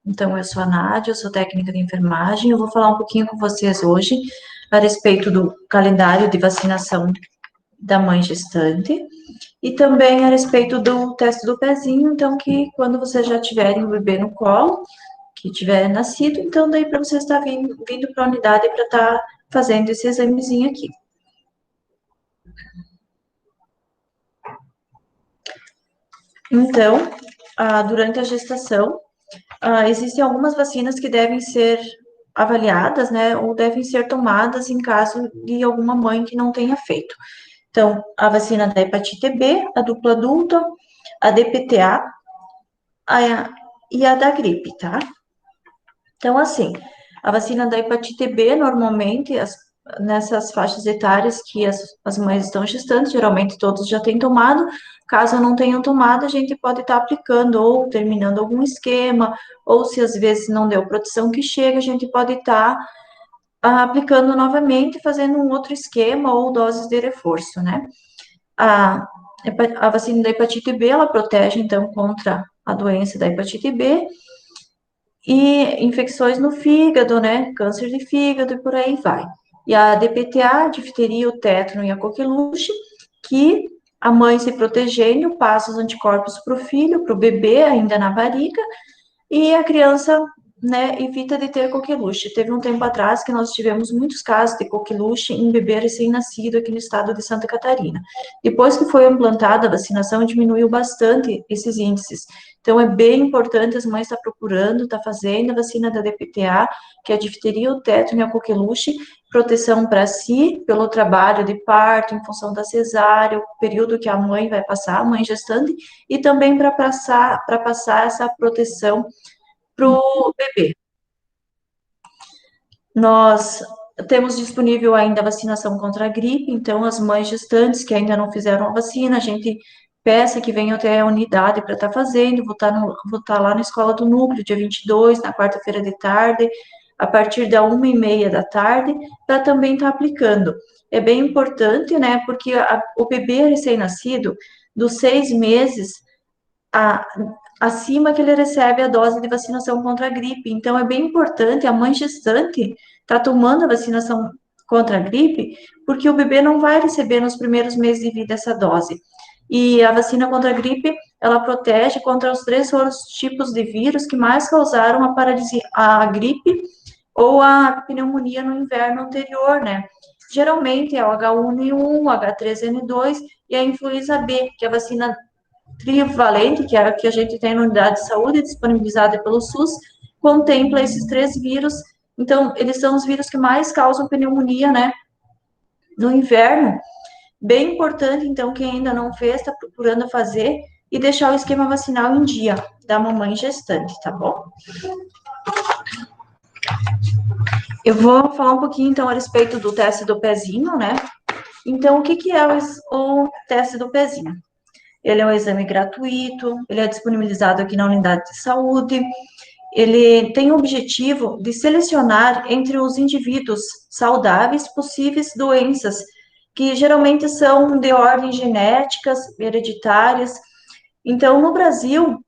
Então, eu sou a Nádia, eu sou técnica de enfermagem. Eu vou falar um pouquinho com vocês hoje a respeito do calendário de vacinação da mãe gestante e também a respeito do teste do pezinho. Então, que quando vocês já tiverem o bebê no colo, que tiver nascido, então daí para você estar vindo para a unidade para estar fazendo esse examezinho aqui. Então, durante a gestação, existem algumas vacinas que devem ser avaliadas, né, ou devem ser tomadas em caso de alguma mãe que não tenha feito. Então, a vacina da hepatite B, a dupla adulta, a DPTA e a da gripe, tá? Então, assim, a vacina da hepatite B, normalmente, nessas faixas etárias que as mães estão gestantes, geralmente todos já têm tomado. Caso não tenham tomado, a gente pode estar aplicando ou terminando algum esquema, ou se às vezes não deu proteção que chega, a gente pode estar aplicando novamente, fazendo um outro esquema ou doses de reforço, né? A, a vacina da hepatite B, ela protege, então, contra a doença da hepatite B, e infecções no fígado, né? Câncer de fígado e por aí vai. E a DPTA, difteria, o tétano e a coqueluche, que a mãe se protegendo passa os anticorpos para o filho, para o bebê ainda na barriga, e a criança, né, evita de ter coqueluche. Teve um tempo atrás que nós tivemos muitos casos de coqueluche em bebê recém-nascido aqui no estado de Santa Catarina. Depois que foi implantada a vacinação, diminuiu bastante esses índices. Então, é bem importante as mães estar procurando, estar fazendo a vacina da DPTA, que é a difteria, o tétano e a coqueluche, proteção para si, pelo trabalho de parto, em função da cesárea, o período que a mãe vai passar, a mãe gestante, e também para passar essa proteção para o bebê. Nós temos disponível ainda a vacinação contra a gripe, então as mães gestantes que ainda não fizeram a vacina, a gente peça que venham até a unidade para estar fazendo, vou estar lá na Escola do Núcleo, dia 22, na quarta-feira de tarde, a partir da 1h30 da tarde, para também estar aplicando. É bem importante, né, porque o bebê recém-nascido, dos 6 meses, a, acima que ele recebe a dose de vacinação contra a gripe. Então, é bem importante a mãe gestante estar tomando a vacinação contra a gripe, porque o bebê não vai receber nos primeiros meses de vida essa dose. E a vacina contra a gripe, ela protege contra os 3 tipos de vírus que mais causaram a paralisia, a gripe ou a pneumonia no inverno anterior, né? Geralmente é o H1N1, o H3N2 e a influenza B, que é a vacina trivalente, que é a que a gente tem na unidade de saúde, disponibilizada pelo SUS, contempla esses 3 vírus. Então, eles são os vírus que mais causam pneumonia, né, no inverno. Bem importante, então, quem ainda não fez, está procurando fazer e deixar o esquema vacinal em dia da mamãe gestante, tá bom? Eu vou falar um pouquinho, então, a respeito do teste do pezinho, né? Então, o que que é o teste do pezinho? Ele é um exame gratuito, ele é disponibilizado aqui na unidade de saúde, ele tem o objetivo de selecionar entre os indivíduos saudáveis possíveis doenças, que geralmente são de ordem genéticas, hereditárias. Então, no Brasil,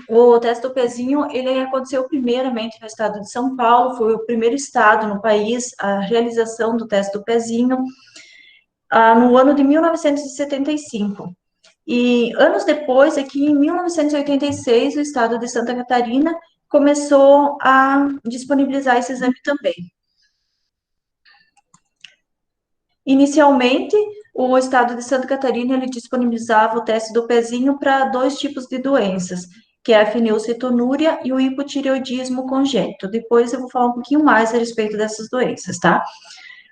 o teste do pezinho, ele aconteceu primeiramente no estado de São Paulo, foi o primeiro estado no país a realização do teste do pezinho, no ano de 1975. E anos depois, aqui em 1986, o estado de Santa Catarina começou a disponibilizar esse exame também. Inicialmente, o estado de Santa Catarina ele disponibilizava o teste do pezinho para 2 tipos de doenças, que é a fenilcetonúria e o hipotireoidismo congênito. Depois eu vou falar um pouquinho mais a respeito dessas doenças, tá?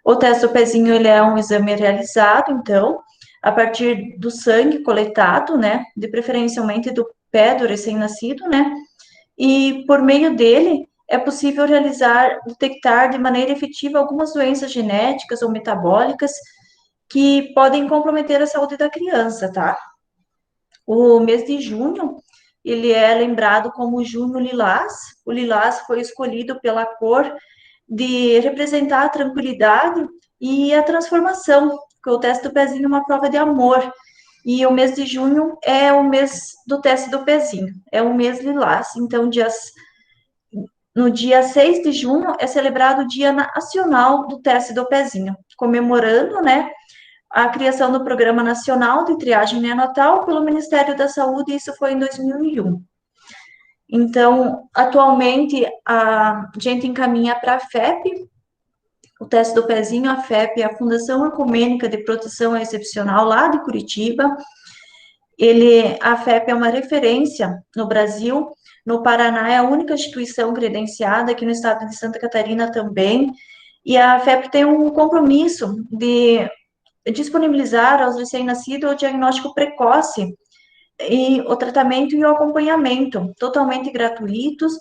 O teste do pezinho, ele é um exame realizado, então, a partir do sangue coletado, né, de preferencialmente do pé do recém-nascido, né, e por meio dele é possível detectar de maneira efetiva algumas doenças genéticas ou metabólicas que podem comprometer a saúde da criança, tá? O mês de junho, ele é lembrado como Junho Lilás. O lilás foi escolhido pela cor de representar a tranquilidade e a transformação, porque o teste do pezinho é uma prova de amor. E o mês de junho é o mês do teste do pezinho, é o mês lilás. Então, dias no dia 6 de junho, é celebrado o Dia Nacional do Teste do Pezinho, comemorando, né, a criação do Programa Nacional de Triagem Neonatal pelo Ministério da Saúde, e isso foi em 2001. Então, atualmente, a gente encaminha para a FEP, o teste do pezinho. A FEP é a Fundação Ecumênica de Proteção Excepcional, lá de Curitiba. A FEP é uma referência no Brasil, no Paraná é a única instituição credenciada, aqui no estado de Santa Catarina também, e a FEP tem um compromisso de disponibilizar aos recém-nascidos o diagnóstico precoce e o tratamento e o acompanhamento totalmente gratuitos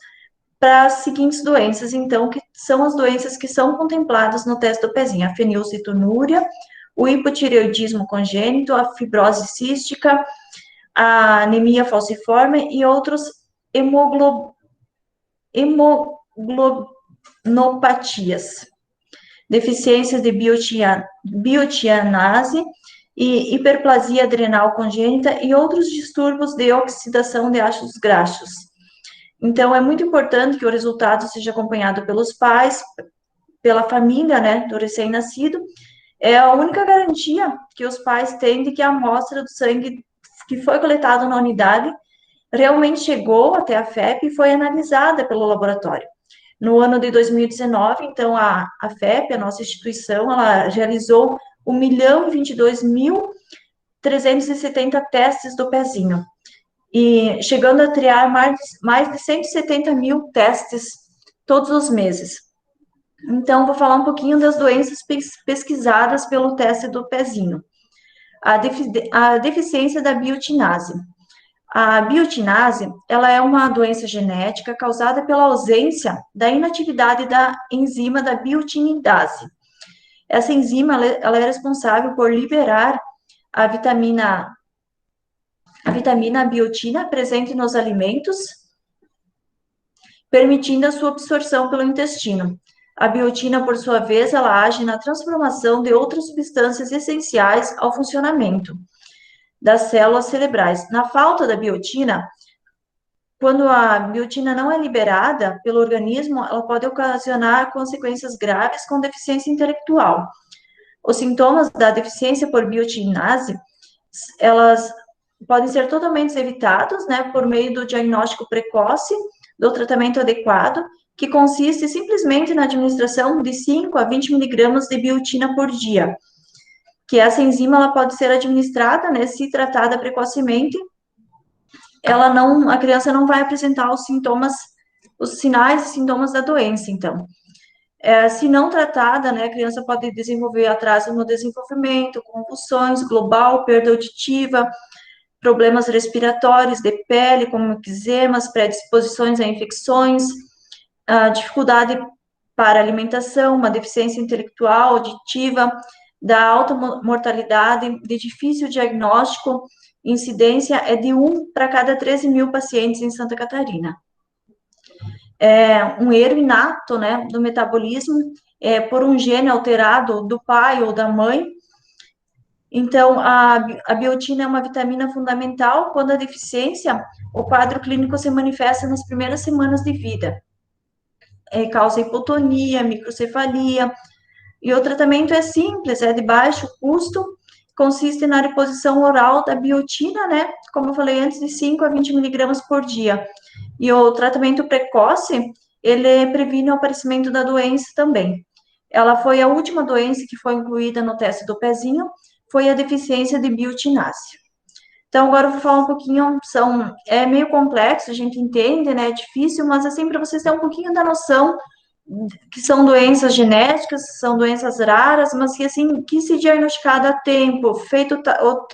para as seguintes doenças, então, que são as doenças que são contempladas no teste do pezinho: a fenilcetonúria, o hipotireoidismo congênito, a fibrose cística, a anemia falciforme e outros hemoglobinopatias, deficiências de biotianase e hiperplasia adrenal congênita e outros distúrbios de oxidação de ácidos graxos. Então, é muito importante que o resultado seja acompanhado pelos pais, pela família, né, do recém-nascido. É a única garantia que os pais têm de que a amostra do sangue que foi coletada na unidade realmente chegou até a FEP e foi analisada pelo laboratório. No ano de 2019, então, a FEP, a nossa instituição, ela realizou 1.022.370 testes do pezinho, e chegando a triar mais de 170 mil testes todos os meses. Então, vou falar um pouquinho das doenças pesquisadas pelo teste do pezinho. A deficiência da biotinase. A biotinase, ela é uma doença genética causada pela ausência da inatividade da enzima da biotinidase. Essa enzima, ela é responsável por liberar a vitamina biotina presente nos alimentos, permitindo a sua absorção pelo intestino. A biotina, por sua vez, ela age na transformação de outras substâncias essenciais ao funcionamento das células cerebrais. Na falta da biotina, quando a biotina não é liberada pelo organismo, ela pode ocasionar consequências graves com deficiência intelectual. Os sintomas da deficiência por biotinase, elas podem ser totalmente evitados, né, por meio do diagnóstico precoce, do tratamento adequado, que consiste simplesmente na administração de 5 a 20 miligramas de biotina por dia, que essa enzima ela pode ser administrada, né, se tratada precocemente, a criança não vai apresentar os sintomas, os sinais e sintomas da doença, então. Se não tratada, né, a criança pode desenvolver atraso no desenvolvimento, convulsões, global, perda auditiva, problemas respiratórios, de pele, como eczemas, predisposições a infecções, a dificuldade para alimentação, uma deficiência intelectual, auditiva, da alta mortalidade, de difícil diagnóstico, incidência é de 1 para cada 13 mil pacientes em Santa Catarina. Um erro inato, né, do metabolismo, por um gene alterado do pai ou da mãe. Então, a biotina é uma vitamina fundamental. Quando a deficiência, o quadro clínico se manifesta nas primeiras semanas de vida. Causa hipotonia, microcefalia, e o tratamento é simples, é de baixo custo, consiste na reposição oral da biotina, né, como eu falei antes, de 5 a 20 miligramas por dia. E o tratamento precoce, ele previne o aparecimento da doença também. Ela foi a última doença que foi incluída no teste do pezinho, foi a deficiência de biotinase. Então, agora eu vou falar um pouquinho, é meio complexo, a gente entende, né, é difícil, mas assim, para vocês terem um pouquinho da noção que são doenças genéticas, são doenças raras, mas que, assim, que se diagnosticada a tempo, feito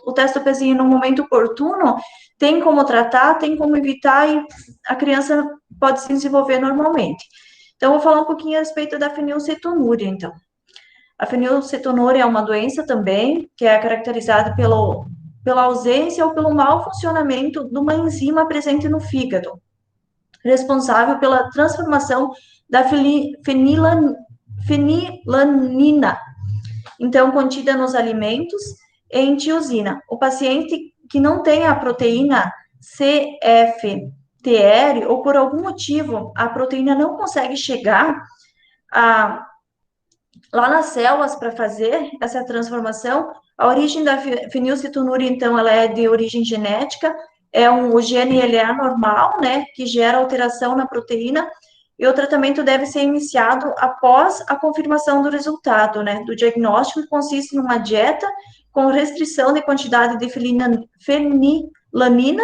o teste do pezinho no momento oportuno, tem como tratar, tem como evitar e a criança pode se desenvolver normalmente. Então, eu vou falar um pouquinho a respeito da fenilcetonúria, então. A fenilcetonúria é uma doença também, que é caracterizada pela ausência ou pelo mau funcionamento de uma enzima presente no fígado, responsável pela transformação da fenilanina, então contida nos alimentos, em tiosina. O paciente que não tem a proteína CF TR, ou por algum motivo a proteína não consegue chegar a, lá nas células para fazer essa transformação, a origem da fenilcetonúria, então, ela é de origem genética, o gene ele é anormal, né, que gera alteração na proteína, e o tratamento deve ser iniciado após a confirmação do resultado, né, do diagnóstico, que consiste numa dieta com restrição de quantidade de fenilanina,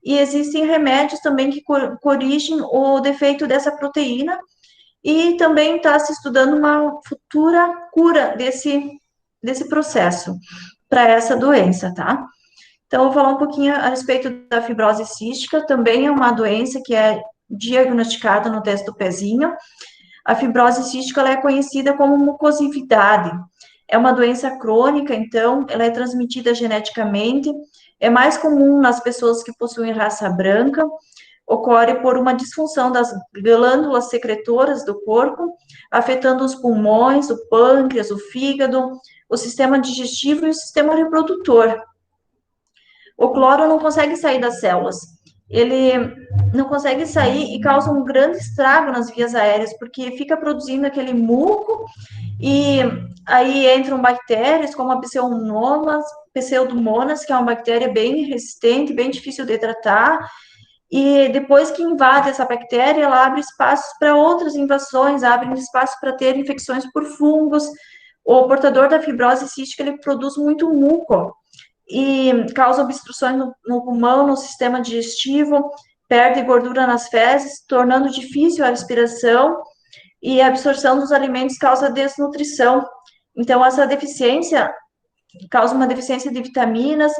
e existem remédios também que corrigem o defeito dessa proteína, e também está se estudando uma futura cura desse processo para essa doença, tá? Então, eu vou falar um pouquinho a respeito da fibrose cística, também é uma doença que é diagnosticada no teste do pezinho. A fibrose cística, ela é conhecida como mucosidade. É uma doença crônica, então, ela é transmitida geneticamente, é mais comum nas pessoas que possuem raça branca, ocorre por uma disfunção das glândulas secretoras do corpo, afetando os pulmões, o pâncreas, o fígado, o sistema digestivo e o sistema reprodutor. O cloro não consegue sair das células. Ele não consegue sair e causa um grande estrago nas vias aéreas, porque fica produzindo aquele muco e aí entram bactérias como a pseudomonas, que é uma bactéria bem resistente, bem difícil de tratar, e depois que invade essa bactéria, ela abre espaços para outras invasões, abre espaço para ter infecções por fungos. O portador da fibrose cística, ele produz muito muco e causa obstruções no pulmão, no sistema digestivo, perde gordura nas fezes, tornando difícil a respiração, e a absorção dos alimentos causa desnutrição. Então, essa deficiência causa uma deficiência de vitaminas.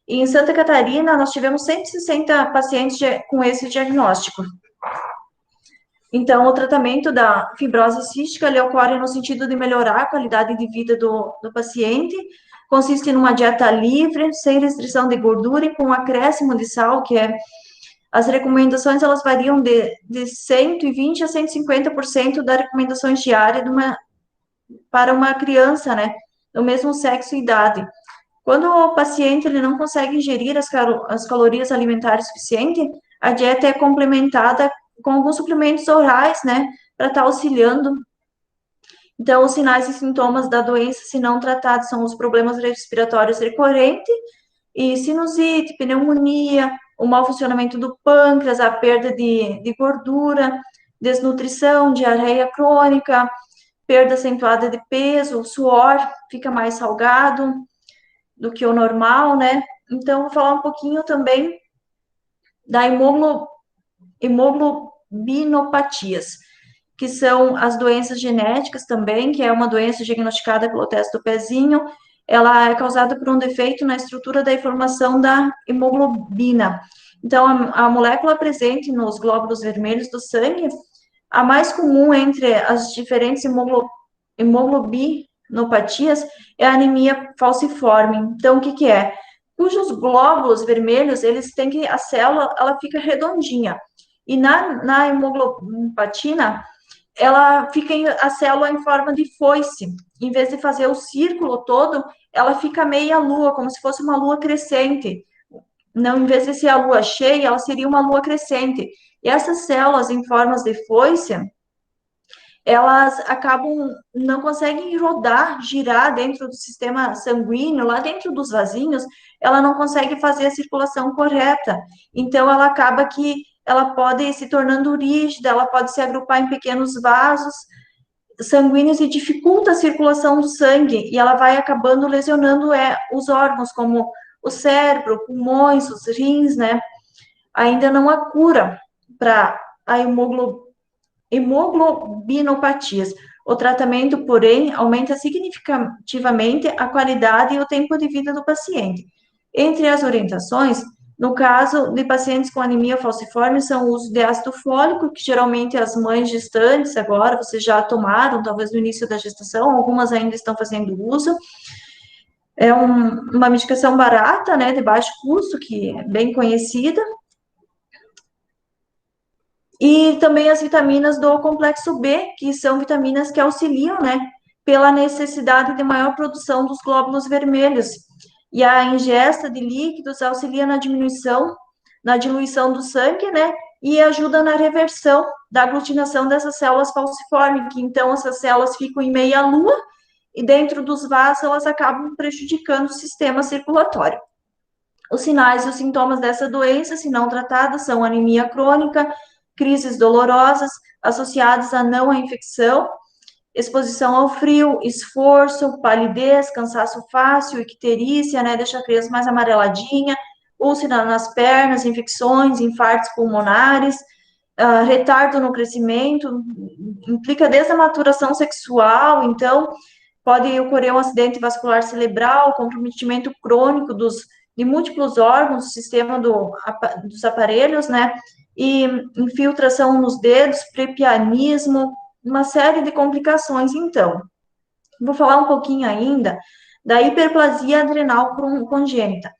E em Santa Catarina, nós tivemos 160 pacientes com esse diagnóstico. Então, o tratamento da fibrose cística, ele ocorre no sentido de melhorar a qualidade de vida do paciente, consiste numa dieta livre, sem restrição de gordura e com acréscimo de sal, que é, as recomendações, elas variam de 120 a 150% das recomendações diárias para uma criança, né, do mesmo sexo e idade. Quando o paciente ele não consegue ingerir as calorias alimentares suficientes, a dieta é complementada com alguns suplementos orais, né, para estar auxiliando. Então, os sinais e sintomas da doença, se não tratados, são os problemas respiratórios recorrentes, e sinusite, pneumonia, o mau funcionamento do pâncreas, a perda de gordura, desnutrição, diarreia crônica, perda acentuada de peso, o suor fica mais salgado do que o normal, né? Então, vou falar um pouquinho também da hemoglobinopatias, que são as doenças genéticas também, que é uma doença diagnosticada pelo teste do pezinho. Ela é causada por um defeito na estrutura da informação da hemoglobina. Então, a molécula presente nos glóbulos vermelhos do sangue, a mais comum entre as diferentes hemoglobinopatias é a anemia falciforme. Então, o que que é? Cujos glóbulos vermelhos, eles têm que, a célula, ela fica redondinha. E na hemoglobipatina, ela fica a célula em forma de foice. Em vez de fazer o círculo todo, ela fica meia lua, como se fosse uma lua crescente. Não, em vez de ser a lua cheia, ela seria uma lua crescente. E essas células em formas de foice, elas acabam, não conseguem rodar, girar dentro do sistema sanguíneo, lá dentro dos vasinhos, ela não consegue fazer a circulação correta. Então, ela acaba que ela pode se tornando rígida, ela pode se agrupar em pequenos vasos sanguíneos e dificulta a circulação do sangue, e ela vai acabando lesionando os órgãos, como o cérebro, pulmões, os rins, né? Ainda não há cura para a hemoglobinopatias. O tratamento, porém, aumenta significativamente a qualidade e o tempo de vida do paciente. Entre as orientações, no caso de pacientes com anemia falciforme, são o uso de ácido fólico, que geralmente as mães gestantes agora, vocês já tomaram, talvez no início da gestação, algumas ainda estão fazendo uso. É uma medicação barata, né, de baixo custo, que é bem conhecida, e também as vitaminas do complexo B, que são vitaminas que auxiliam, né, pela necessidade de maior produção dos glóbulos vermelhos. E a ingesta de líquidos auxilia na diluição do sangue, né, e ajuda na reversão da aglutinação dessas células falciformes, que então essas células ficam em meia-lua, e dentro dos vasos elas acabam prejudicando o sistema circulatório. Os sinais e os sintomas dessa doença, se não tratados, são anemia crônica, crises dolorosas associadas a não à infecção, exposição ao frio, esforço, palidez, cansaço fácil, icterícia, né, deixa a criança mais amareladinha, úlcera nas pernas, infecções, infartos pulmonares, retardo no crescimento, implica desde a maturação sexual, então pode ocorrer um acidente vascular cerebral, comprometimento crônico de múltiplos órgãos do sistema dos aparelhos, né? E infiltração nos dedos, prepianismo, uma série de complicações. Então, vou falar um pouquinho ainda da hiperplasia adrenal congênita.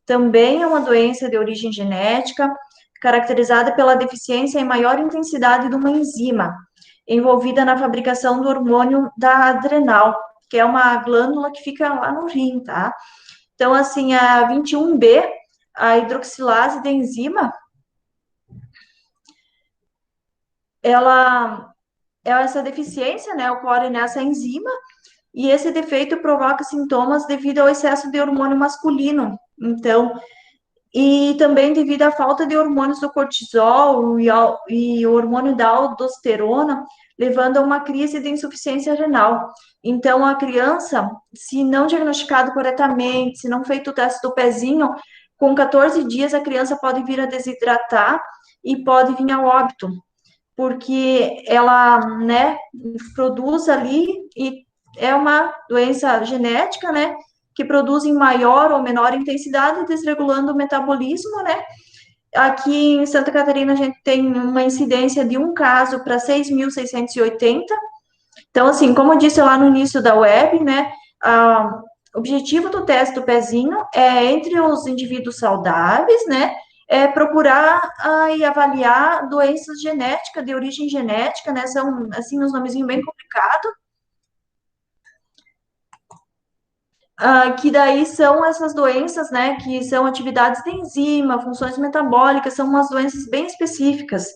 Também é uma doença de origem genética, caracterizada pela deficiência em maior intensidade de uma enzima, envolvida na fabricação do hormônio da adrenal, que é uma glândula que fica lá no rim, tá? Então, assim, a 21B, a hidroxilase da enzima, essa deficiência, né, ocorre nessa enzima, e esse defeito provoca sintomas devido ao excesso de hormônio masculino. Então, e também devido à falta de hormônios do cortisol e o hormônio da aldosterona, levando a uma crise de insuficiência renal. Então, a criança, se não diagnosticado corretamente, se não feito o teste do pezinho, com 14 dias a criança pode vir a desidratar e pode vir a óbito, porque ela, né, produz ali e é uma doença genética, né, que produz em maior ou menor intensidade, desregulando o metabolismo, né? Aqui em Santa Catarina a gente tem uma incidência de um caso para 6.680. Então, assim, como eu disse lá no início da web, né, o objetivo do teste do pezinho é entre os indivíduos saudáveis, né, é procurar e avaliar doenças genéticas, de origem genética, né, são, assim, uns nomezinhos bem complicados, que daí são essas doenças, né, que são atividades de enzima, funções metabólicas, são umas doenças bem específicas.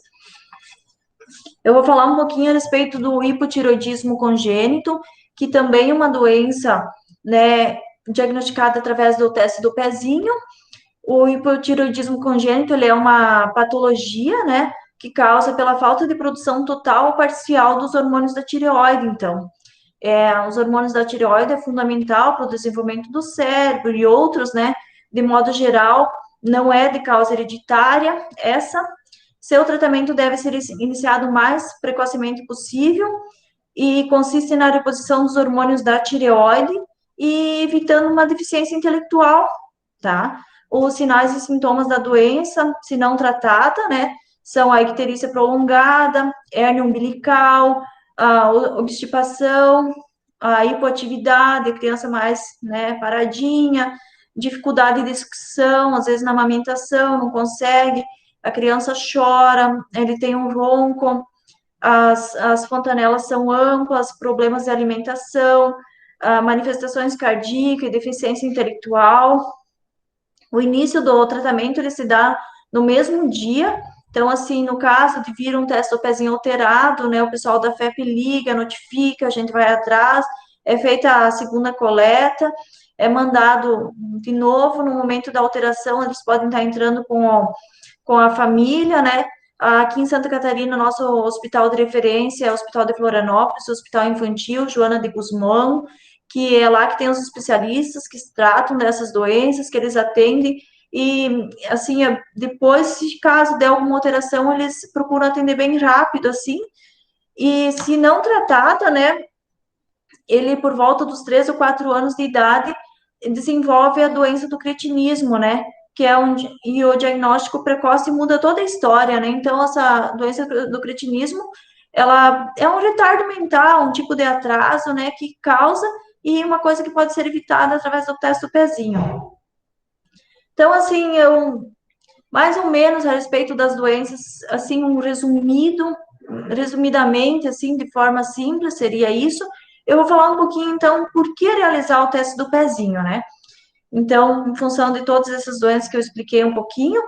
Eu vou falar um pouquinho a respeito do hipotiroidismo congênito, que também é uma doença, né, diagnosticada através do teste do pezinho. O hipotiroidismo congênito, ele é uma patologia, né, que causa pela falta de produção total ou parcial dos hormônios da tireoide, então. Os hormônios da tireoide é fundamental para o desenvolvimento do cérebro e outros, né? De modo geral, não é de causa hereditária essa. Seu tratamento deve ser iniciado o mais precocemente possível e consiste na reposição dos hormônios da tireoide e evitando uma deficiência intelectual, tá? Os sinais e sintomas da doença, se não tratada, né, são a icterícia prolongada, hérnia umbilical, a obstipação, a hipoatividade, a criança mais, né, paradinha, dificuldade de sucção, às vezes na amamentação, não consegue, a criança chora, ele tem um ronco, as fontanelas são amplas, problemas de alimentação, manifestações cardíacas, deficiência intelectual. O início do tratamento, ele se dá no mesmo dia, então, assim, no caso de vir um teste do pezinho alterado, né, o pessoal da FEP liga, notifica, a gente vai atrás, é feita a segunda coleta, é mandado de novo, no momento da alteração, eles podem estar entrando com a família, né, aqui em Santa Catarina, nosso hospital de referência é o Hospital de Florianópolis, Hospital Infantil Joana de Guzmão, que é lá que tem os especialistas que tratam dessas doenças, que eles atendem, e, assim, depois, se caso der alguma alteração, eles procuram atender bem rápido, assim, e se não tratada, né, ele, por volta dos 3 ou 4 anos de idade, desenvolve a doença do cretinismo, né, que é e o diagnóstico precoce muda toda a história, né, então essa doença do cretinismo, ela é um retardo mental, um tipo de atraso, né, que causa, e uma coisa que pode ser evitada através do teste do pezinho. Então, assim, mais ou menos a respeito das doenças, assim, resumidamente, assim, de forma simples, seria isso. Eu vou falar um pouquinho, então, por que realizar o teste do pezinho, né? Então, em função de todas essas doenças que eu expliquei um pouquinho,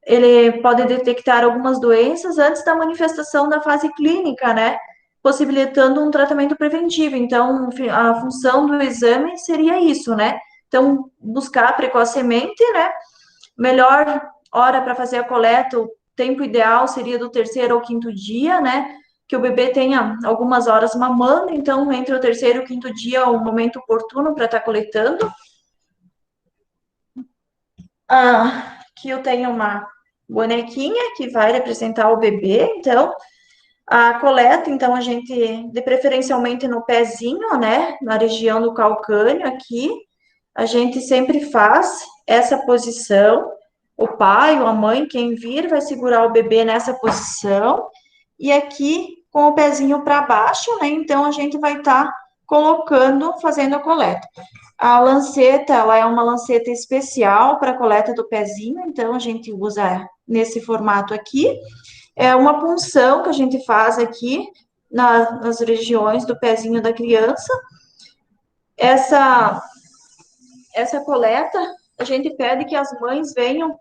ele pode detectar algumas doenças antes da manifestação da fase clínica, né? Possibilitando um tratamento preventivo. Então, a função do exame seria isso, né? Então, buscar precocemente, né? Melhor hora para fazer a coleta, o tempo ideal seria do terceiro ao quinto dia, né? Que o bebê tenha algumas horas mamando, então, entre o terceiro e o quinto dia é o momento oportuno para estar coletando. Aqui eu tenho uma bonequinha que vai representar o bebê, então, a coleta, então, a gente, de preferencialmente no pezinho, né, na região do calcâneo aqui, a gente sempre faz essa posição. O pai ou a mãe, quem vir, vai segurar o bebê nessa posição. E aqui, com o pezinho para baixo, né, então, a gente vai estar colocando, fazendo a coleta. A lanceta, ela é uma lanceta especial para coleta do pezinho, então, a gente usa nesse formato aqui. É uma punção que a gente faz aqui nas regiões do pezinho da criança. Essa, essa coleta, a gente pede que as mães venham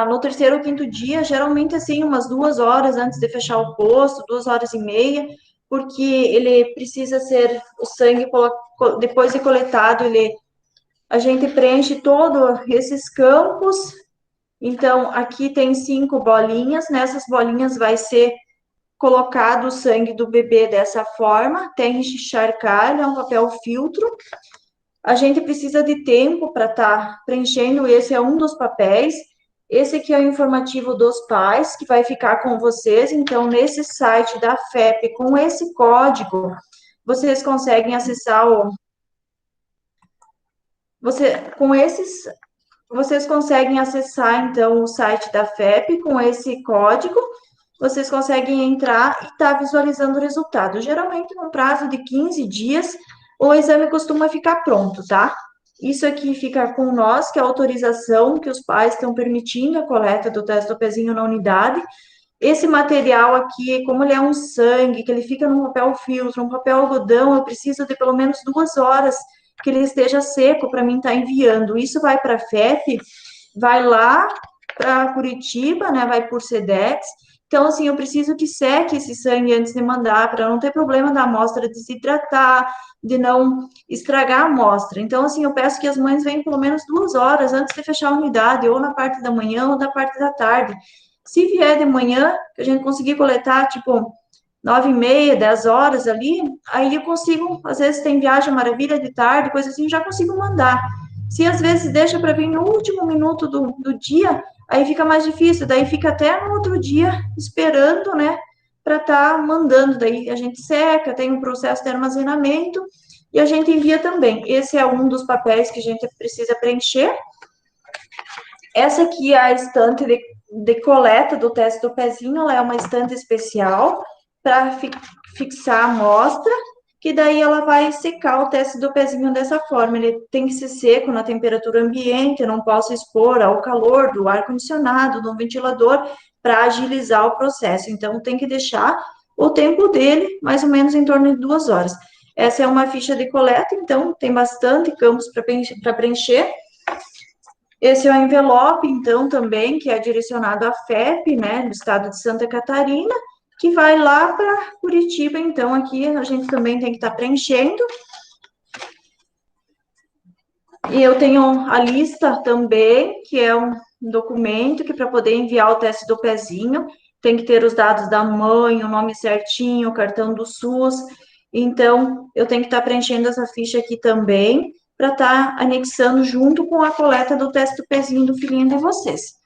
no terceiro ou quinto dia, geralmente assim, umas 2 horas antes de fechar o posto, 2 horas e meia, porque ele precisa ser, o sangue, depois de coletado, a gente preenche todos esses campos. Então, aqui tem 5 bolinhas, nessas bolinhas vai ser colocado o sangue do bebê dessa forma, tem encharcar, é um papel filtro. A gente precisa de tempo para estar preenchendo, esse é um dos papéis. Esse aqui é o informativo dos pais, que vai ficar com vocês. Então, nesse site da FEP, com esse código, vocês conseguem acessar com esses, vocês conseguem acessar, então, o site da FEP com esse código. Vocês conseguem entrar e estar visualizando o resultado. Geralmente, no prazo de 15 dias, o exame costuma ficar pronto, tá? Isso aqui fica com nós, que é a autorização que os pais estão permitindo a coleta do teste do pezinho na unidade. Esse material aqui, como ele é um sangue, que ele fica num papel filtro, um papel algodão, eu preciso de pelo menos 2 horas que ele esteja seco para mim estar enviando. Isso vai para a FEP, vai lá para Curitiba, né? Vai por Sedex. Então, assim, eu preciso que seque esse sangue antes de mandar, para não ter problema da amostra desidratar, de não estragar a amostra. Então, assim, eu peço que as mães venham pelo menos 2 horas antes de fechar a unidade, ou na parte da manhã ou na parte da tarde. Se vier de manhã, que a gente conseguir coletar, tipo, 9h30, 10 horas ali, aí eu consigo, às vezes tem viagem maravilha de tarde, coisa assim, já consigo mandar. Se às vezes deixa para vir no último minuto do dia, aí fica mais difícil, daí fica até no outro dia esperando, né, para estar mandando. Daí a gente seca, tem um processo de armazenamento e a gente envia também. Esse é um dos papéis que a gente precisa preencher. Essa aqui é a estante de coleta do teste do pezinho, ela é uma estante especial para fixar a amostra, que daí ela vai secar o teste do pezinho dessa forma. Ele tem que ser seco na temperatura ambiente, eu não posso expor ao calor do ar-condicionado, do ventilador, para agilizar o processo. Então, tem que deixar o tempo dele mais ou menos em torno de 2 horas. Essa é uma ficha de coleta, então tem bastante campos para preencher. Esse é o envelope, então, também, que é direcionado à FEP, né, do estado de Santa Catarina, que vai lá para Curitiba, então, aqui a gente também tem que estar preenchendo. E eu tenho a lista também, que é um documento que para poder enviar o teste do pezinho, tem que ter os dados da mãe, o nome certinho, o cartão do SUS. Então, eu tenho que estar preenchendo essa ficha aqui também, para estar anexando junto com a coleta do teste do pezinho do filhinho de vocês.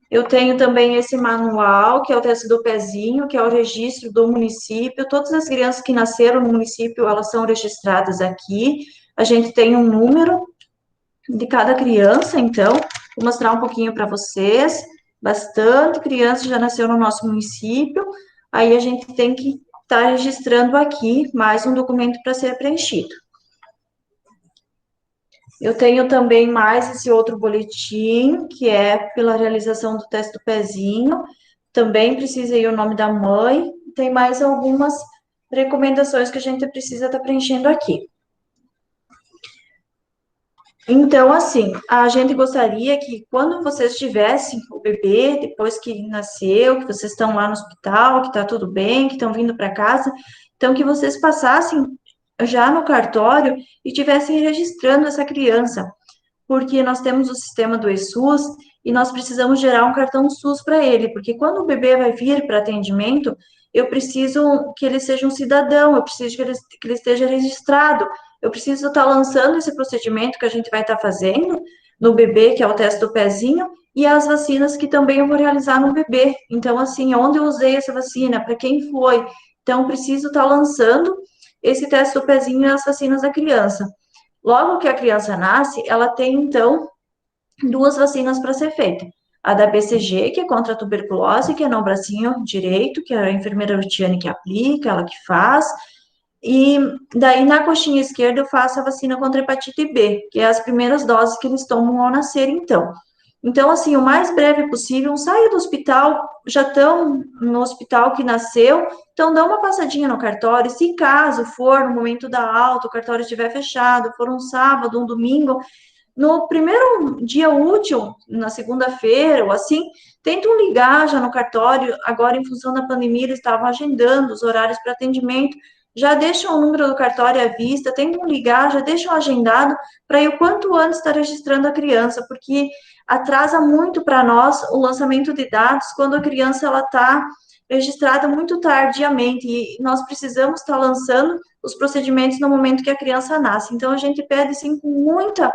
Eu tenho também esse manual, que é o teste do pezinho, que é o registro do município. Todas as crianças que nasceram no município, elas são registradas aqui. A gente tem um número de cada criança, então, vou mostrar um pouquinho para vocês. Bastante criança já nasceu no nosso município, aí a gente tem que estar registrando aqui mais um documento para ser preenchido. Eu tenho também mais esse outro boletim, que é pela realização do teste do pezinho. Também precisa ir o nome da mãe. Tem mais algumas recomendações que a gente precisa estar preenchendo aqui. Então, assim, a gente gostaria que quando vocês tivessem o bebê, depois que nasceu, que vocês estão lá no hospital, que está tudo bem, que estão vindo para casa, então que vocês passassem já no cartório e tivessem registrando essa criança, porque nós temos o sistema do ESUS e nós precisamos gerar um cartão SUS para ele, porque quando o bebê vai vir para atendimento, eu preciso que ele seja um cidadão, eu preciso que ele esteja registrado, eu preciso estar lançando esse procedimento que a gente vai estar fazendo no bebê, que é o teste do pezinho, e as vacinas que também eu vou realizar no bebê. Então, assim, onde eu usei essa vacina, para quem foi. Então, preciso estar lançando esse teste do pezinho e as vacinas da criança. Logo que a criança nasce, ela tem, então, duas vacinas para ser feita. A da BCG, que é contra a tuberculose, que é no bracinho direito, que é a enfermeira Rutiane que aplica, ela que faz. E daí, na coxinha esquerda, eu faço a vacina contra a hepatite B, que é as primeiras doses que eles tomam ao nascer, então. Então, assim, o mais breve possível, saia do hospital, já estão no hospital que nasceu, então dá uma passadinha no cartório, se caso for no momento da alta, o cartório estiver fechado, for um sábado, um domingo, no primeiro dia útil, na segunda-feira ou assim, tentam ligar já no cartório. Agora, em função da pandemia, eles estavam agendando os horários para atendimento. Já deixam o número do cartório à vista, tentam ligar, já deixam agendado para ir o quanto antes estar registrando a criança, porque atrasa muito para nós o lançamento de dados quando a criança ela está registrada muito tardiamente e nós precisamos estar lançando os procedimentos no momento que a criança nasce. Então a gente pede sim com muita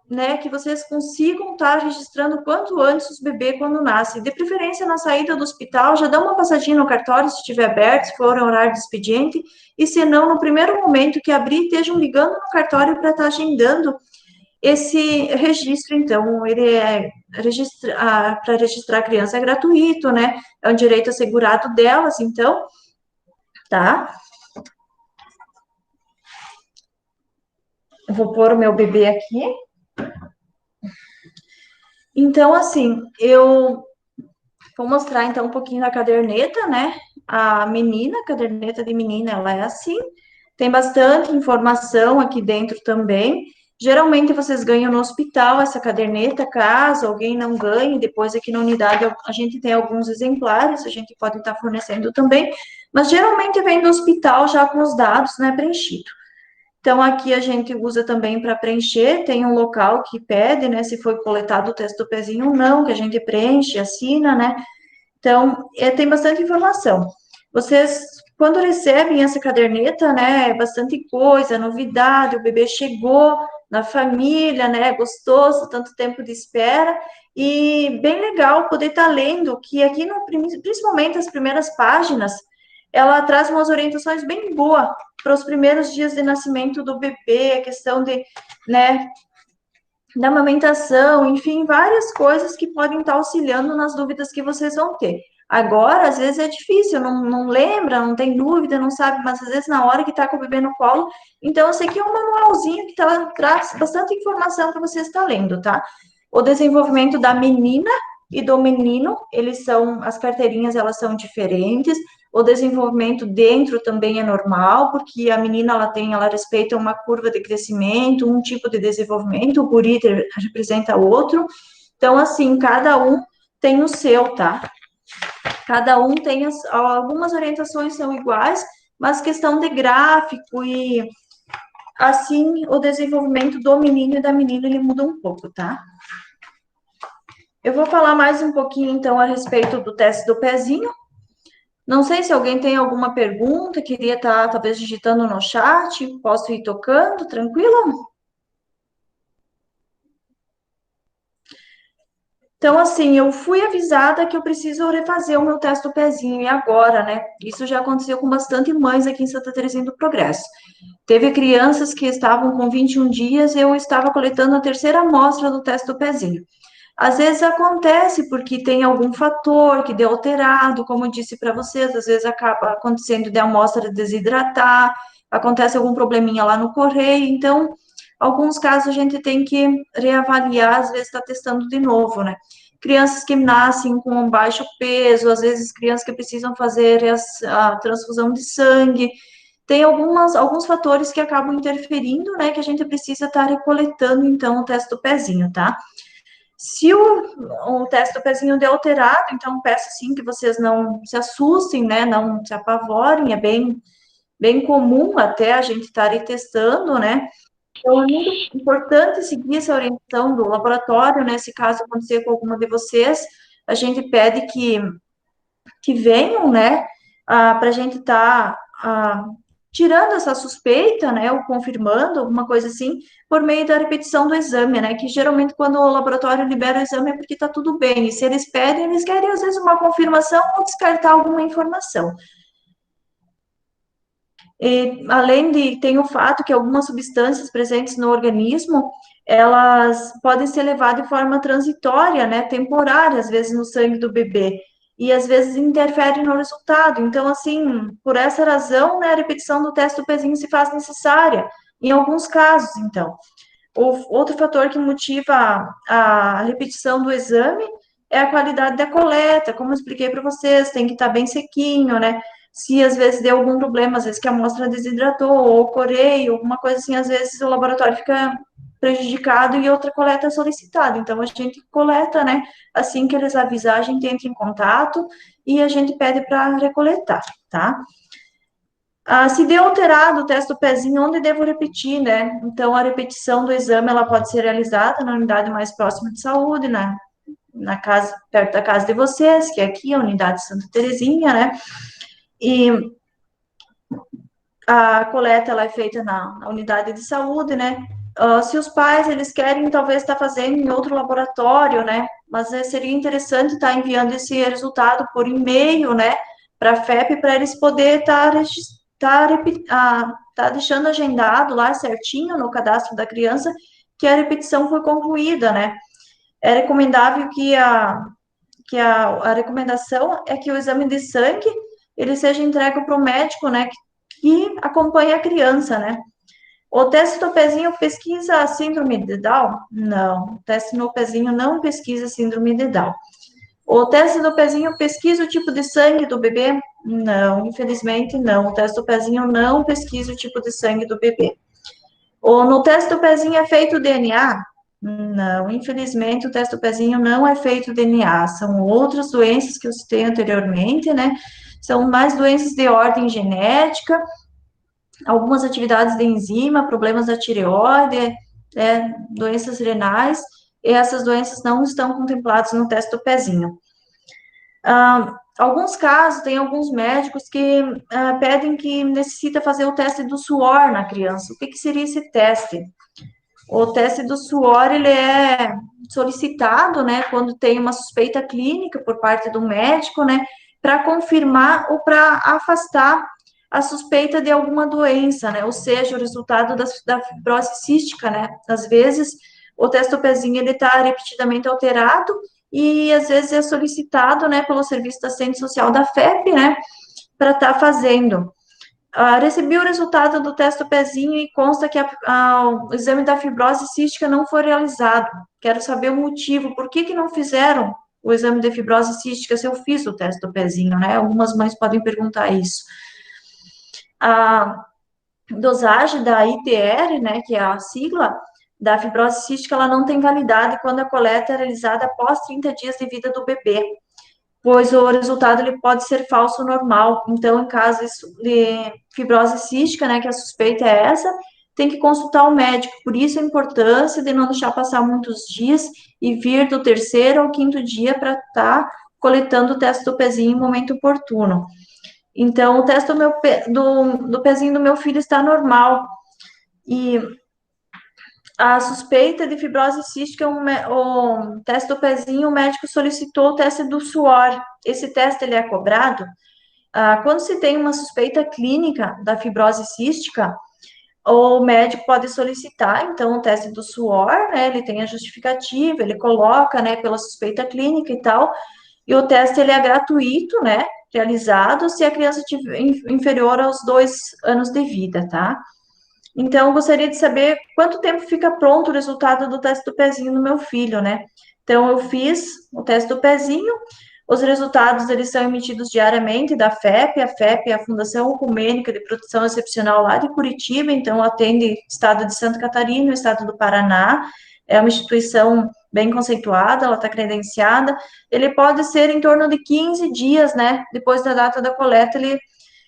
né, que vocês consigam estar registrando o quanto antes os bebês quando nascem. De preferência, na saída do hospital, já dá uma passadinha no cartório, se estiver aberto, se for horário de expediente, e se não, no primeiro momento que abrir, estejam ligando no cartório para estar agendando esse registro. Então, ele é para registrar a criança é gratuito, né? É um direito assegurado delas, então, tá? Eu vou pôr o meu bebê aqui. Então, assim, eu vou mostrar então um pouquinho da caderneta, né? A caderneta de menina, ela é assim. Tem bastante informação aqui dentro também. Geralmente vocês ganham no hospital essa caderneta, caso alguém não ganhe, depois aqui na unidade a gente tem alguns exemplares, a gente pode estar fornecendo também, mas geralmente vem do hospital já com os dados, né, preenchido. Então, aqui a gente usa também para preencher, tem um local que pede, né, se foi coletado o teste do pezinho ou não, que a gente preenche, assina, né, então, tem bastante informação. Vocês, quando recebem essa caderneta, né, é bastante coisa, novidade, o bebê chegou na família, né, gostoso, tanto tempo de espera, e bem legal poder estar lendo, que aqui, principalmente as primeiras páginas, ela traz umas orientações bem boas para os primeiros dias de nascimento do bebê, a questão de, né, da amamentação, enfim, várias coisas que podem estar auxiliando nas dúvidas que vocês vão ter. Agora, às vezes é difícil, não lembra, não tem dúvida, não sabe, mas às vezes na hora que está com o bebê no colo, então esse aqui é um manualzinho que traz bastante informação para você estar lendo, tá? O desenvolvimento da menina e do menino, eles são, as carteirinhas, elas são diferentes, o desenvolvimento dentro também é normal, porque a menina, ela respeita uma curva de crescimento, um tipo de desenvolvimento, o guri representa outro. Então, assim, cada um tem o seu, tá? Cada um tem algumas orientações são iguais, mas questão de gráfico e assim o desenvolvimento do menino e da menina ele muda um pouco, tá? Eu vou falar mais um pouquinho então a respeito do teste do pezinho. Não sei se alguém tem alguma pergunta, queria estar talvez digitando no chat, posso ir tocando, tranquilo? Então, assim, eu fui avisada que eu preciso refazer o meu teste do pezinho, e agora, né? Isso já aconteceu com bastante mães aqui em Santa Terezinha do Progresso. Teve crianças que estavam com 21 dias, eu estava coletando a terceira amostra do teste do pezinho. Às vezes acontece porque tem algum fator que deu alterado, como eu disse para vocês, às vezes acaba acontecendo de a amostra desidratar, acontece algum probleminha lá no correio, então, alguns casos a gente tem que reavaliar, às vezes está testando de novo, né? Crianças que nascem com um baixo peso, às vezes crianças que precisam fazer a transfusão de sangue, tem alguns fatores que acabam interferindo, né, que a gente precisa estar recoletando, então, o teste do pezinho, tá? Se o teste do pezinho der alterado, então peço, assim, que vocês não se assustem, né, não se apavorem, é bem comum até a gente estar aí testando, né? Então, é muito importante seguir essa orientação do laboratório, né? Se caso acontecer com alguma de vocês, a gente pede que venham, né? Para a gente estar tirando essa suspeita, né? Ou confirmando, alguma coisa assim, por meio da repetição do exame, né? Que geralmente quando o laboratório libera o exame é porque está tudo bem. E se eles pedem, eles querem às vezes uma confirmação ou descartar alguma informação. E, além de, tem o fato que algumas substâncias presentes no organismo, elas podem ser levadas de forma transitória, né, temporária, às vezes no sangue do bebê, e às vezes interferem no resultado. Então, assim, por essa razão, né, a repetição do teste do pezinho se faz necessária, em alguns casos, então. Outro fator que motiva a repetição do exame é a qualidade da coleta, como eu expliquei para vocês, tem que estar bem sequinho, né? Se às vezes deu algum problema, às vezes que a amostra desidratou, ou coreio, alguma coisa assim, às vezes o laboratório fica prejudicado e outra coleta é solicitada. Então, a gente coleta, né? Assim que eles avisar, a gente entra em contato e a gente pede para recoletar, tá? Se deu alterado o teste do pezinho, onde devo repetir, né? Então, a repetição do exame, ela pode ser realizada na unidade mais próxima de saúde, na casa, perto da casa de vocês, que é aqui, a unidade Santa Terezinha, né? E a coleta, ela é feita na unidade de saúde, né? Se os pais, eles querem, talvez, estar fazendo em outro laboratório, né? Mas seria interessante estar enviando esse resultado por e-mail, né? Para a FEP, para eles poderem tá deixando agendado lá certinho no cadastro da criança que a repetição foi concluída, né? É recomendável a recomendação é que o exame de sangue ele seja entregue para o médico, né, que acompanha a criança, né? O teste do pezinho pesquisa a síndrome de Down? Não, o teste no pezinho não pesquisa a síndrome de Down. O teste do pezinho pesquisa o tipo de sangue do bebê? Não, infelizmente não. O teste do pezinho não pesquisa o tipo de sangue do bebê. Ou no teste do pezinho é feito o DNA? Não, infelizmente o teste do pezinho não é feito DNA. São outras doenças que eu citei anteriormente, né? São mais doenças de ordem genética, algumas atividades de enzima, problemas da tireoide, doenças renais, e essas doenças não estão contempladas no teste do pezinho. Alguns casos, tem alguns médicos que pedem que necessita fazer o teste do suor na criança. O que seria esse teste? O teste do suor, ele é solicitado, né, quando tem uma suspeita clínica por parte do médico, né, para confirmar ou para afastar a suspeita de alguma doença, né, ou seja, o resultado da fibrose cística, né, às vezes o teste do pezinho, ele está repetidamente alterado e às vezes é solicitado, né, pelo Serviço da Assistência Social da FEP, né, para estar fazendo. Recebi o resultado do teste do pezinho e consta que o exame da fibrose cística não foi realizado. Quero saber o motivo, por que não fizeram o exame de fibrose cística se eu fiz o teste do pezinho, né? Algumas mães podem perguntar isso. A dosagem da ITR, né, que é a sigla da fibrose cística, ela não tem validade quando a coleta é realizada após 30 dias de vida do bebê, pois o resultado ele pode ser falso ou normal. Então, em caso de fibrose cística, né, que a suspeita é essa, tem que consultar o médico. Por isso a importância de não deixar passar muitos dias e vir do terceiro ao quinto dia para estar coletando o teste do pezinho em momento oportuno. Então, o teste do pezinho do meu filho está normal. E a suspeita de fibrose cística, o teste do pezinho, o médico solicitou o teste do suor. Esse teste, ele é cobrado? Quando se tem uma suspeita clínica da fibrose cística, o médico pode solicitar, então, o teste do suor, né, ele tem a justificativa, ele coloca, né, pela suspeita clínica e tal, e o teste, ele é gratuito, né, realizado se a criança tiver inferior aos 2 anos de vida, tá? Então, eu gostaria de saber quanto tempo fica pronto o resultado do teste do pezinho no meu filho, né? Então, eu fiz o teste do pezinho, Os resultados, eles são emitidos diariamente da FEP. A FEP é a Fundação Ecumênica de Proteção Excepcional lá de Curitiba, então atende estado de Santa Catarina, o estado do Paraná. É uma instituição bem conceituada, ela está credenciada. Ele pode ser em torno de 15 dias, né? Depois da data da coleta,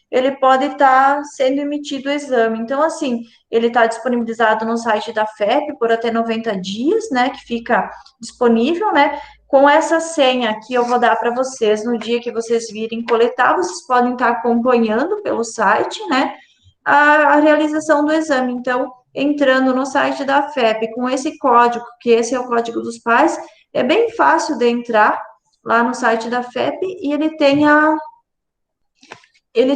ele pode estar sendo emitido o exame. Então, assim, ele está disponibilizado no site da FEP por até 90 dias, né, que fica disponível, né, com essa senha que eu vou dar para vocês no dia que vocês virem coletar, vocês podem estar acompanhando pelo site, né, a realização do exame. Então, entrando no site da FEP com esse código, que esse é o código dos pais, é bem fácil de entrar lá no site da FEP e ele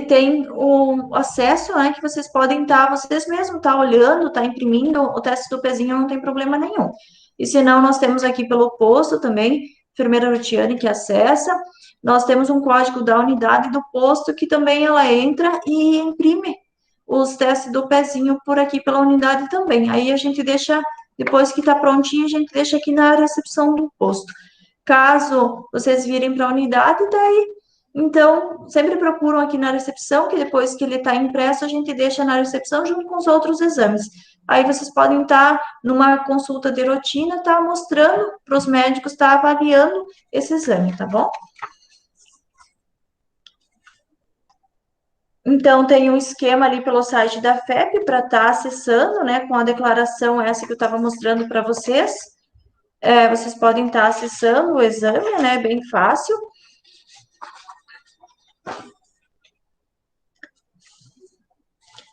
tem o acesso, né, que vocês podem estar, vocês mesmos estar olhando, estar imprimindo o teste do pezinho, não tem problema nenhum. E se não, nós temos aqui pelo posto também, enfermeira Rutiane que acessa, nós temos um código da unidade do posto que também ela entra e imprime os testes do pezinho por aqui pela unidade também. Aí a gente deixa, depois que está prontinho, a gente deixa aqui na recepção do posto. Caso vocês virem para a unidade, daí então, sempre procuram aqui na recepção, que depois que ele está impresso, a gente deixa na recepção junto com os outros exames. Aí vocês podem estar numa consulta de rotina, tá mostrando para os médicos, tá avaliando esse exame, tá bom? Então, tem um esquema ali pelo site da FEP para estar acessando, né, com a declaração essa que eu estava mostrando para vocês. Vocês podem estar acessando o exame, né, bem fácil.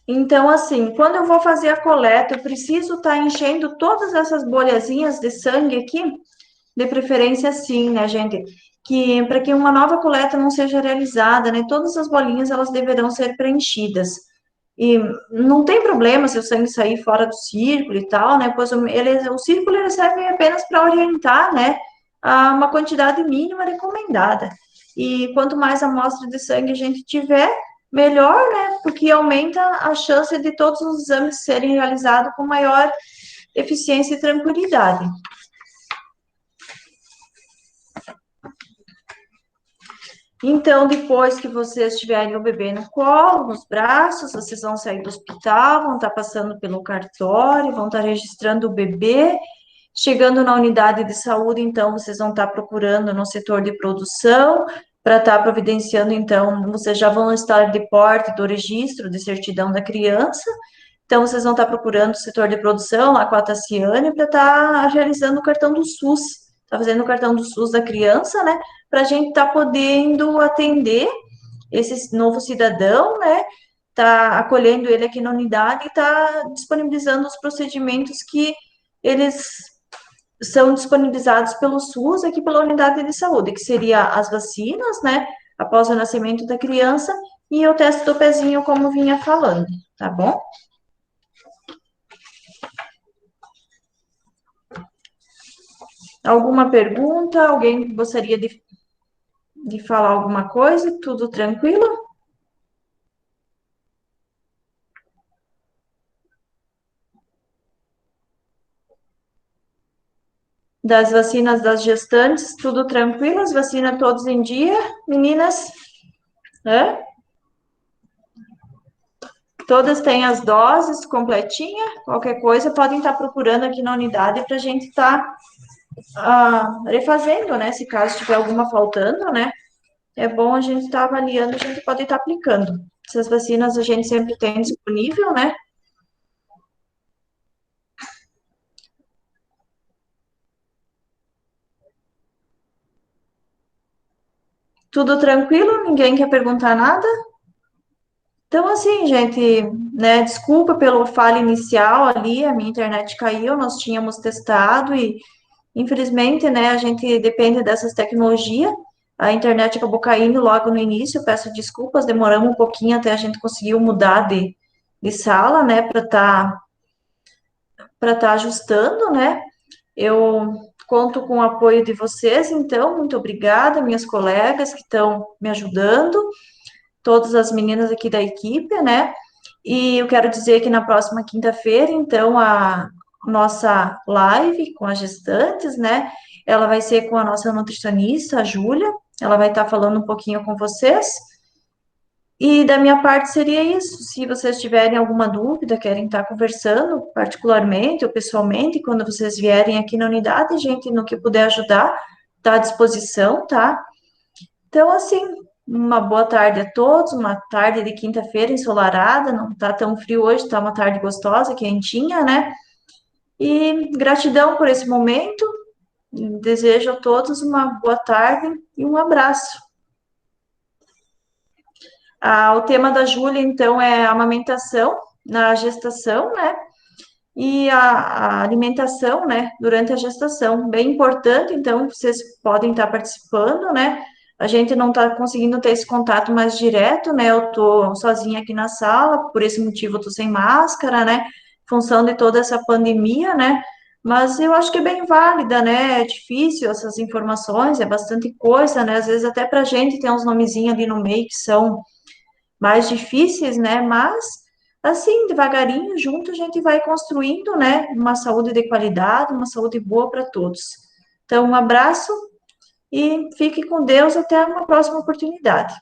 Então, assim, quando eu vou fazer a coleta, eu preciso estar enchendo todas essas bolhazinhas de sangue aqui, de preferência sim, né, gente? Que para que uma nova coleta não seja realizada, né? Todas as bolinhas elas deverão ser preenchidas. E não tem problema se o sangue sair fora do círculo e tal, né? Pois o círculo ele serve apenas para orientar, né? A uma quantidade mínima recomendada. E quanto mais amostra de sangue a gente tiver, melhor, né? Porque aumenta a chance de todos os exames serem realizados com maior eficiência e tranquilidade. Então, depois que vocês tiverem o bebê no colo, nos braços, vocês vão sair do hospital, vão estar passando pelo cartório, vão estar registrando o bebê. Chegando na unidade de saúde, então, vocês vão estar procurando no setor de produção, para estar providenciando, então, vocês já vão estar de porte do registro de certidão da criança. Então, vocês vão estar procurando o setor de produção, lá com a Tassiane, para estar realizando o cartão do SUS, está fazendo o cartão do SUS da criança, né? Para a gente estar podendo atender esse novo cidadão, né? Tá acolhendo ele aqui na unidade e tá disponibilizando os procedimentos que eles são disponibilizados pelo SUS aqui pela unidade de saúde, que seria as vacinas, né? Após o nascimento da criança e o teste do pezinho, como vinha falando, tá bom? Alguma pergunta? Alguém gostaria de falar alguma coisa? Tudo tranquilo? Das vacinas das gestantes, tudo tranquilo? As vacinas todos em dia, meninas? Hã? Todas têm as doses completinha? Qualquer coisa podem estar procurando aqui na unidade para a gente estar refazendo, né? Se caso tiver alguma faltando, né? É bom a gente estar avaliando, a gente pode estar aplicando. Essas vacinas a gente sempre tem disponível, né? Tudo tranquilo? Ninguém quer perguntar nada? Então, assim, gente, né, desculpa pelo falha inicial ali, a minha internet caiu, nós tínhamos testado e, infelizmente, né, a gente depende dessas tecnologias, a internet acabou caindo logo no início, peço desculpas, demoramos um pouquinho até a gente conseguiu mudar de sala, né, para estar ajustando, né, eu conto com o apoio de vocês, então, muito obrigada, minhas colegas que estão me ajudando, todas as meninas aqui da equipe, né? E eu quero dizer que na próxima quinta-feira, então, a nossa live com as gestantes, né? Ela vai ser com a nossa nutricionista, a Júlia. Ela vai estar falando um pouquinho com vocês. E da minha parte seria isso. Se vocês tiverem alguma dúvida, querem estar conversando particularmente ou pessoalmente, quando vocês vierem aqui na unidade, gente, no que puder ajudar, está à disposição, tá? Então, assim, uma boa tarde a todos, uma tarde de quinta-feira ensolarada, não tá tão frio hoje, tá uma tarde gostosa, quentinha, né? E gratidão por esse momento. Desejo a todos uma boa tarde e um abraço. O tema da Júlia, então, é a amamentação na gestação, né? E a alimentação, né, durante a gestação. Bem importante, então, vocês podem estar participando, né? A gente não está conseguindo ter esse contato mais direto, né? Eu tô sozinha aqui na sala, por esse motivo eu tô sem máscara, né? Em função de toda essa pandemia, né? Mas eu acho que é bem válida, né? É difícil essas informações, é bastante coisa, né? Às vezes até para a gente tem uns nomezinhos ali no meio que são mais difíceis, né? Mas, assim, devagarinho, junto, a gente vai construindo, né? Uma saúde de qualidade, uma saúde boa para todos. Então, um abraço e fique com Deus até uma próxima oportunidade.